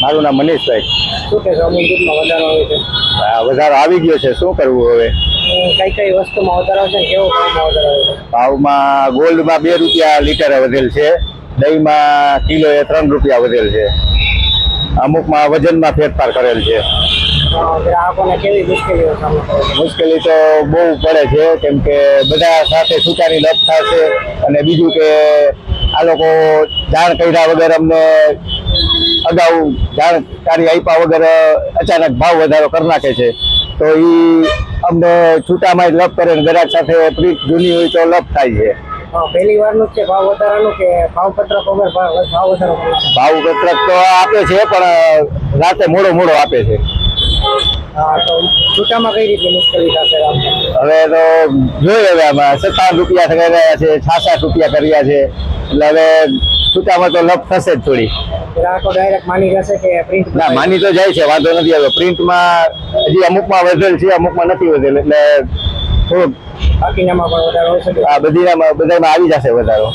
મારું નામ મનીષભાઈ. શું કહેશો અમૂલ દૂધમાં વધારો આવે છે? વધારો આવી ગયો છે, શું કરવું હવે? કઈ કઈ વસ્તુમાં વધારો છે કેવો ભાવમાં વધારો આવે છે? ભાવમાં ગોલ્ડમાં 2 રૂપિયા લીટરે વધેલ છે, દહીંમાં કિલોએ 3 રૂપિયા વધેલ છે, અમુકમાં વજનમાં ફેરફાર કરેલ છે. ગ્રાહકોને કેવી મુશ્કેલીઓ સામનો કરે છે? મુશ્કેલી તો બહુ પડે છે, કેમ કે બધા સાથે છૂટાની લપ થશે, અને બીજું કે આ લોકો જાણ કર્યા વગર અમને અગાઉ જાણકારી આપ્યા વગર અચાનક ભાવ વધારો કરી નાખે છે. તો એ અમને છૂટામાં જ લપ કરે, ગ્રાહક સાથે પ્રીત જૂની હોય તો લપ થાય છે. પહેલી વારનું જ છે ભાવ વધારાનું કે ભાવ પત્રક વગર ભાવ વધારો? ભાવ પત્રક તો આપે છે, પણ રાતે મોડો આપે છે. તો છૂટામાં કઈ રીતની મુશ્કેલી થશે? હવે તો જોઈએ, હવે આમાં 57 રૂપિયા થઈ રહ્યા છે, 66 રૂપિયા કર્યા છે, એટલે હવે છૂટામાં તો લપ થશે જ થોડી. ગ્રાહકો ડાયરેક્ટ માની જશે કે પ્રિન્ટ? ના, માની તો જાય છે, વાંધો નથી આવ્યો. પ્રિન્ટમાં હજી અમુકમાં વધેલ છે, અમુકમાં નથી વધેલ, એટલે થોડુંક બાકીનામાં પણ વધારો હોય છે? બધામાં આવી જશે વધારો.